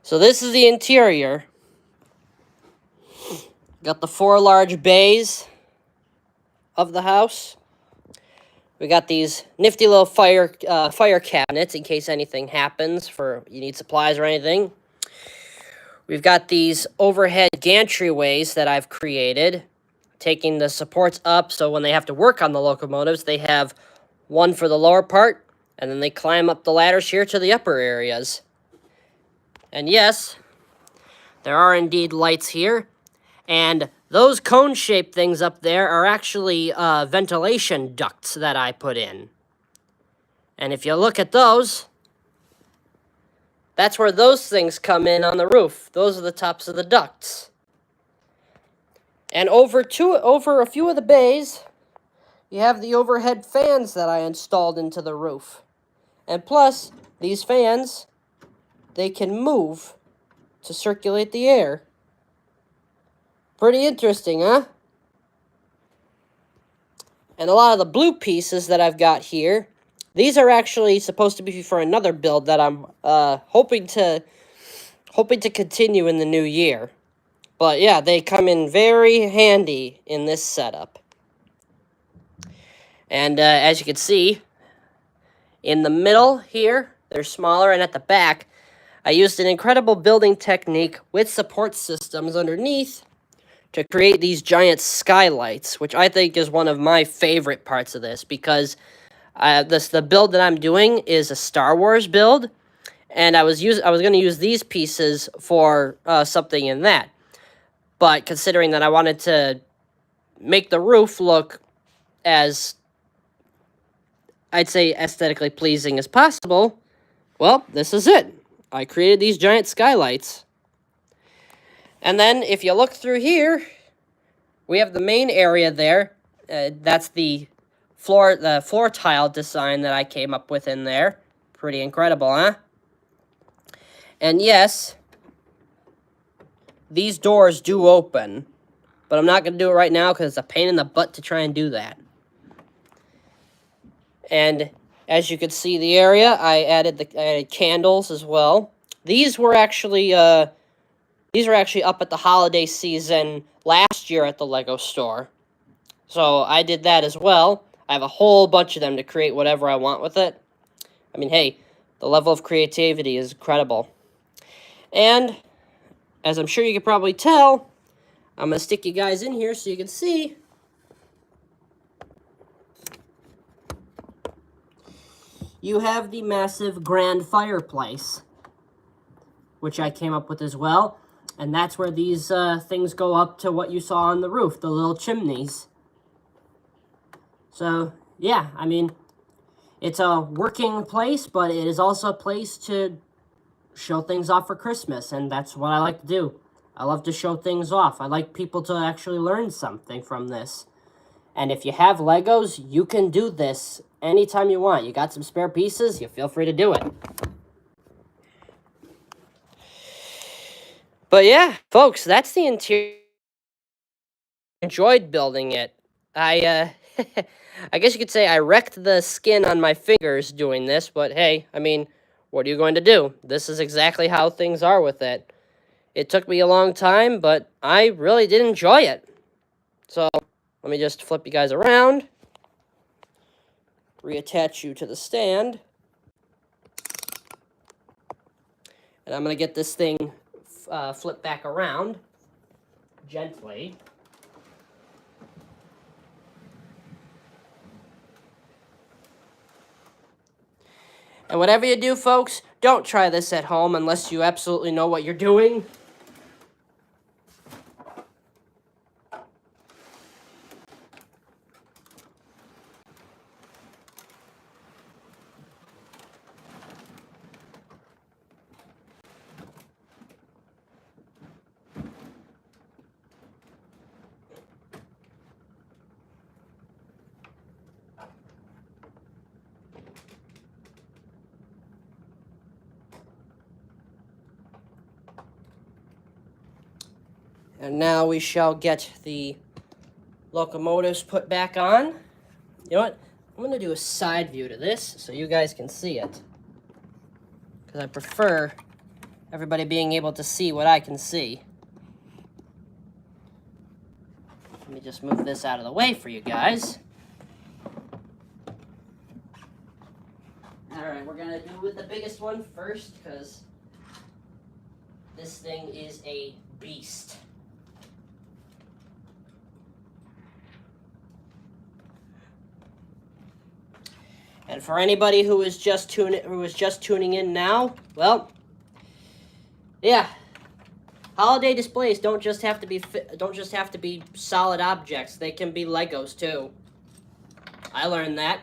So this is the interior. Got the 4 large bays of the house. We got these nifty little fire cabinets in case anything happens, for you need supplies or anything. We've got these overhead gantryways that I've created, taking the supports up so when they have to work on the locomotives, they have one for the lower part, and then they climb up the ladders here to the upper areas. And yes, there are indeed lights here, and those cone-shaped things up there are actually ventilation ducts that I put in. And if you look at those, that's where those things come in on the roof. Those are the tops of the ducts. And over a few of the bays, you have the overhead fans that I installed into the roof. And plus, these fans, they can move to circulate the air. Pretty interesting, huh? And a lot of the blue pieces that I've got here, these are actually supposed to be for another build that I'm hoping to continue in the new year. But yeah, they come in very handy in this setup. And as you can see, in the middle here, they're smaller, and at the back, I used an incredible building technique with support systems underneath to create these giant skylights, which I think is one of my favorite parts of this, because the build that I'm doing is a Star Wars build, and I was going to use these pieces for something in that. But considering that I wanted to make the roof look as, I'd say, aesthetically pleasing as possible, well, this is it. I created these giant skylights. And then, if you look through here, we have the main area there. That's the floor tile design that I came up with in there. Pretty incredible, huh? And yes, these doors do open, but I'm not going to do it right now because it's a pain in the butt to try and do that. And as you can see the area, I added candles as well. These were actually up at the holiday season last year at the Lego store. So I did that as well. I have a whole bunch of them to create whatever I want with it. I mean, hey, the level of creativity is incredible. And as I'm sure you can probably tell, I'm going to stick you guys in here so you can see. You have the massive grand fireplace, which I came up with as well. And that's where these things go up to what you saw on the roof, the little chimneys. So, yeah, I mean, it's a working place, but it is also a place to show things off for Christmas, and that's what I like to do. I love to show things off. I like people to actually learn something from this. And if you have Legos, you can do this anytime you want. You got some spare pieces, you feel free to do it. But yeah, folks, that's the interior. Enjoyed building it. I guess you could say I wrecked the skin on my fingers doing this, but hey, I mean, what are you going to do? This is exactly how things are with it. It took me a long time, but I really did enjoy it. So, let me just flip you guys around. Reattach you to the stand. And I'm going to get this thing flipped back around gently. And whatever you do, folks, don't try this at home unless you absolutely know what you're doing. And now we shall get the locomotives put back on. You know what? I'm going to do a side view to this so you guys can see it. Because I prefer everybody being able to see what I can see. Let me just move this out of the way for you guys. Alright, we're going to do with the biggest one first because this thing is a beast. And for anybody who is just tuning in now, well, yeah, holiday displays don't just have to be solid objects. They can be Legos too. I learned that.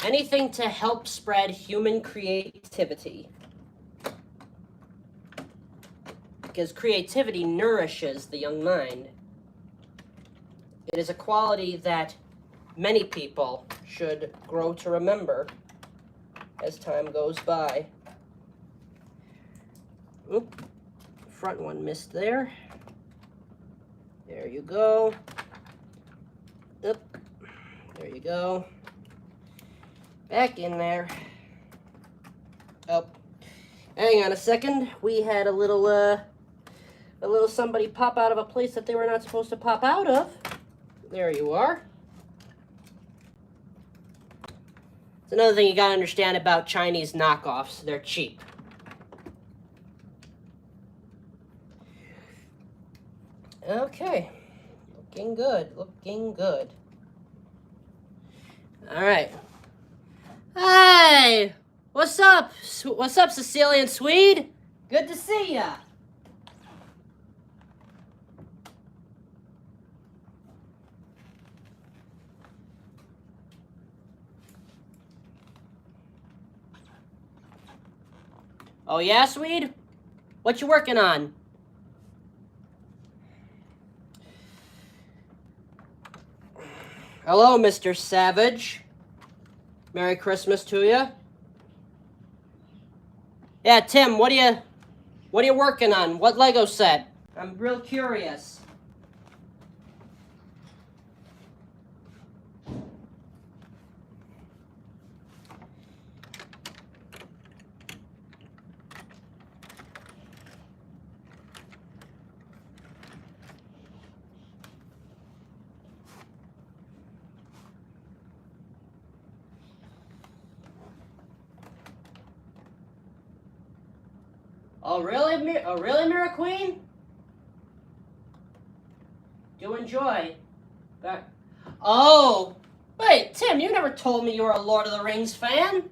Anything to help spread human creativity. Because creativity nourishes the young mind. It is a quality that many people should grow to remember as time goes by. Oop, front one missed there. There you go. Oop, there you go. Back in there. Oh, hang on a second. We had a little somebody pop out of a place that they were not supposed to pop out of. There you are. It's another thing you gotta understand about Chinese knockoffs. They're cheap. Okay. Looking good. Looking good. All right. Hey! What's up? What's up, Sicilian Swede? Good to see ya. Oh yeah, Swede? What you working on? Hello, Mr. Savage. Merry Christmas to you. Yeah, Tim, what are you working on? What Lego set? I'm real curious. Oh, really? Oh, really, Mirror Queen? Do enjoy. Back. Oh! Wait, Tim, you never told me you were a Lord of the Rings fan.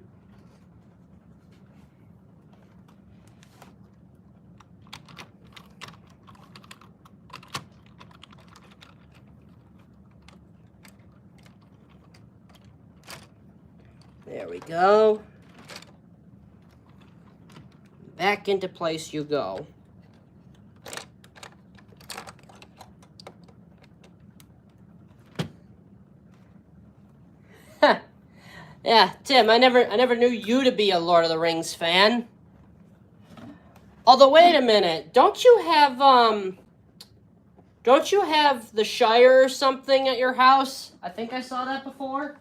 There we go. Back into place you go. Yeah, Tim, I never knew you to be a Lord of the Rings fan. Although, wait a minute, don't you have the Shire or something at your house? I think I saw that before.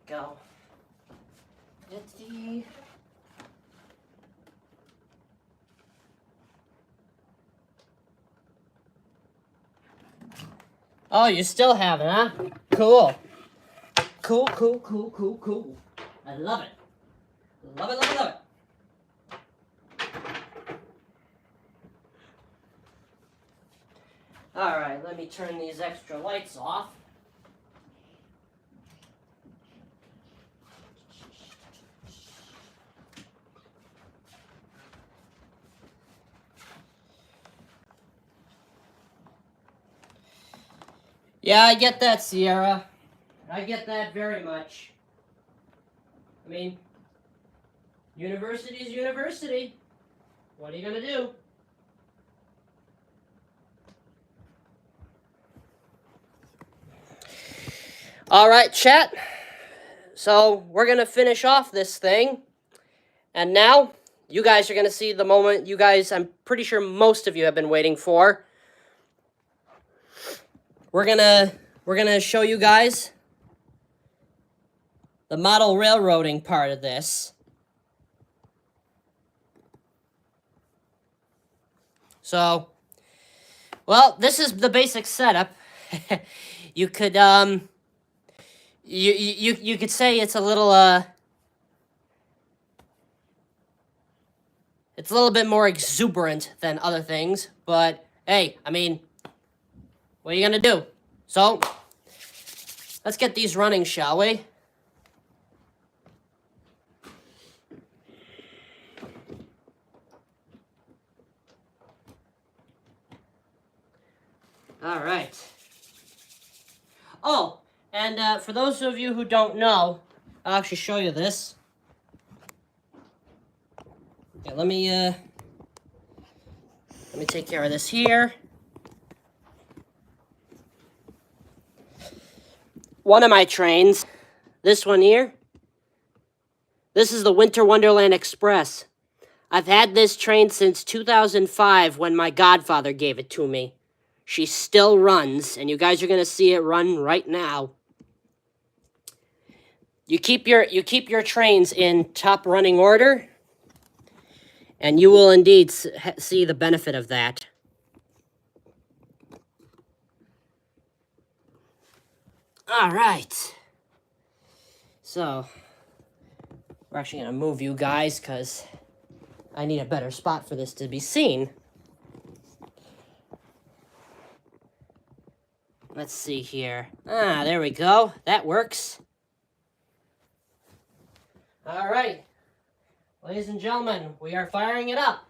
Go. Oh, you still have it, huh? Cool. Cool. I love it. Love it. All right, let me turn these extra lights off. Yeah, I get that, Sierra. I get that very much. I mean, university's university. What are you gonna do? All right, chat. So we're gonna finish off this thing. And now, you guys are gonna see the moment you guys, I'm pretty sure most of you have been waiting for. We're gonna show you guys the model railroading part of this. So, well, this is the basic setup. You could you could say it's a little it's a little bit more exuberant than other things, but hey, I mean, what are you gonna do? So, let's get these running, shall we? All right. Oh, and for those of you who don't know, I'll actually show you this. Yeah, let me take care of this here. One of my trains, this one here, this is the Winter Wonderland Express. I've had this train since 2005 when my godfather gave it to me. She still runs, and you guys are going to see it run right now. You keep your trains in top running order, and you will indeed see the benefit of that. All right. So, we're actually going to move you guys because I need a better spot for this to be seen. Let's see here. Ah, there we go. That works. All right. Ladies and gentlemen, we are firing it up.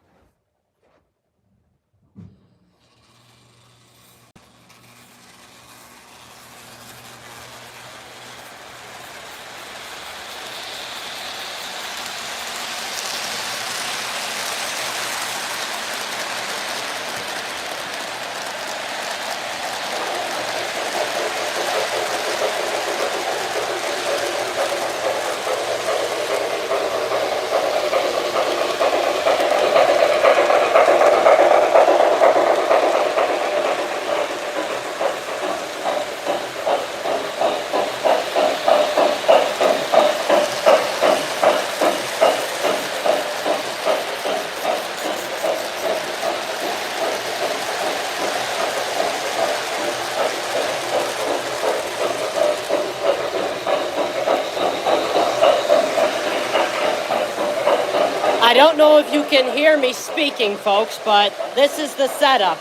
I don't know if you can hear me speaking, folks, but this is the setup.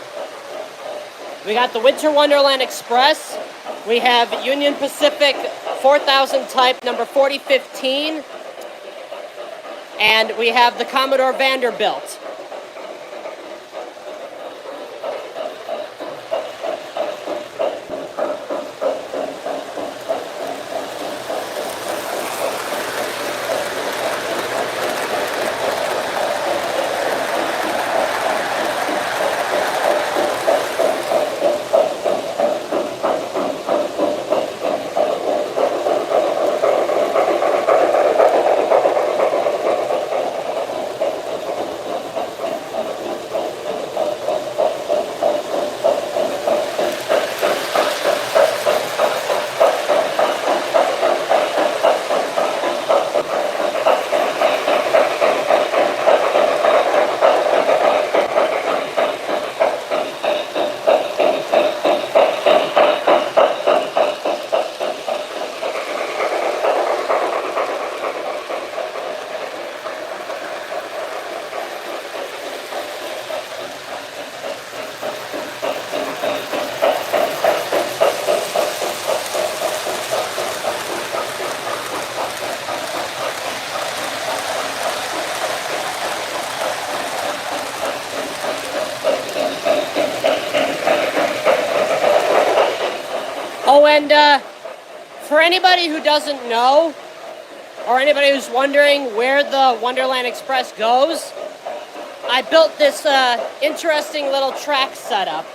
We got the Winter Wonderland Express. We have Union Pacific 4000 type number 4015. And we have the Commodore Vanderbilt. Oh, and for anybody who doesn't know, or anybody who's wondering where the Wonderland Express goes, I built this interesting little track setup.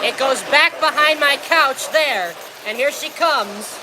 It goes back behind my couch there, and here she comes.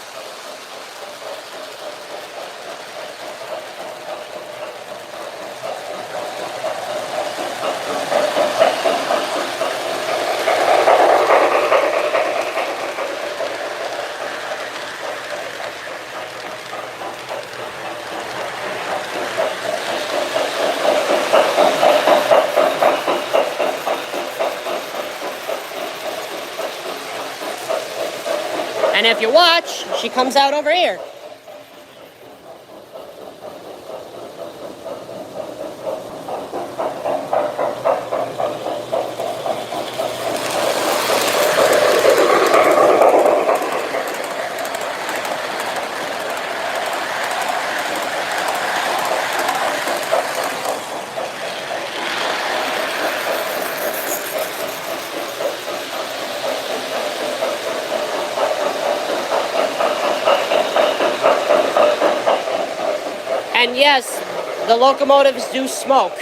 And if you watch, she comes out over here. And yes, the locomotives do smoke.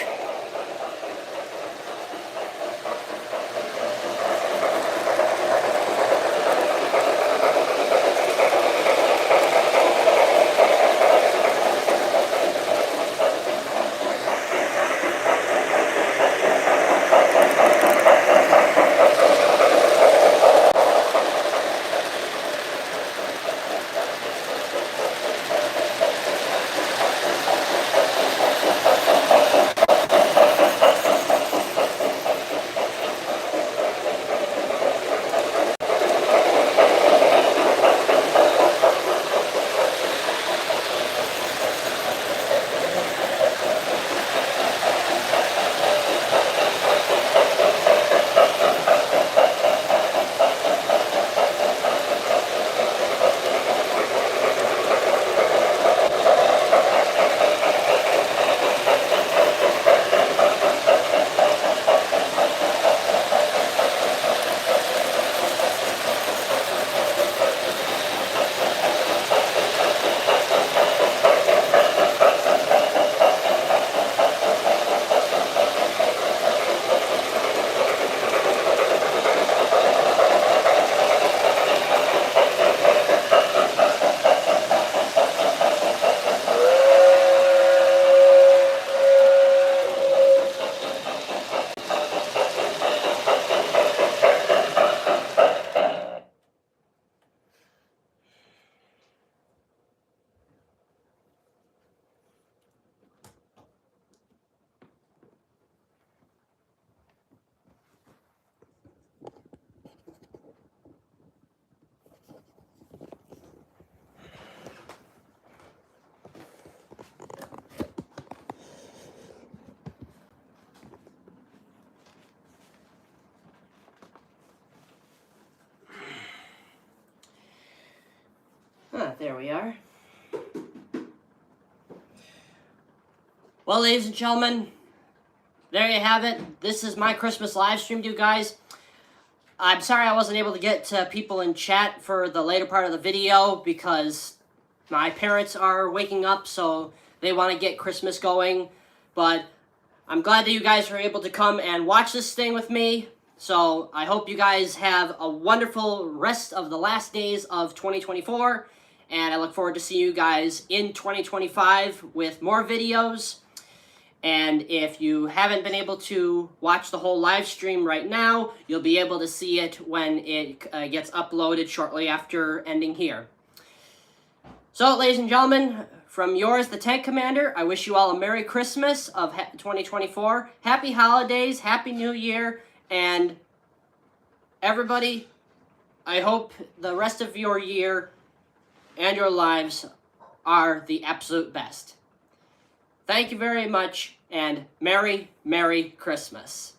There we are. Well, ladies and gentlemen, there you have it. This is my Christmas live stream to you guys. I'm sorry I wasn't able to get to people in chat for the later part of the video because my parents are waking up, so they want to get Christmas going. But I'm glad that you guys were able to come and watch this thing with me. So I hope you guys have a wonderful rest of the last days of 2024. And I look forward to seeing you guys in 2025 with more videos. And if you haven't been able to watch the whole live stream right now, you'll be able to see it when it gets uploaded shortly after ending here. So, ladies and gentlemen, from yours, the Tank Commander, I wish you all a Merry Christmas of 2024. Happy Holidays, Happy New Year, and everybody, I hope the rest of your year and your lives are the absolute best. Thank you very much, and Merry, Merry Christmas.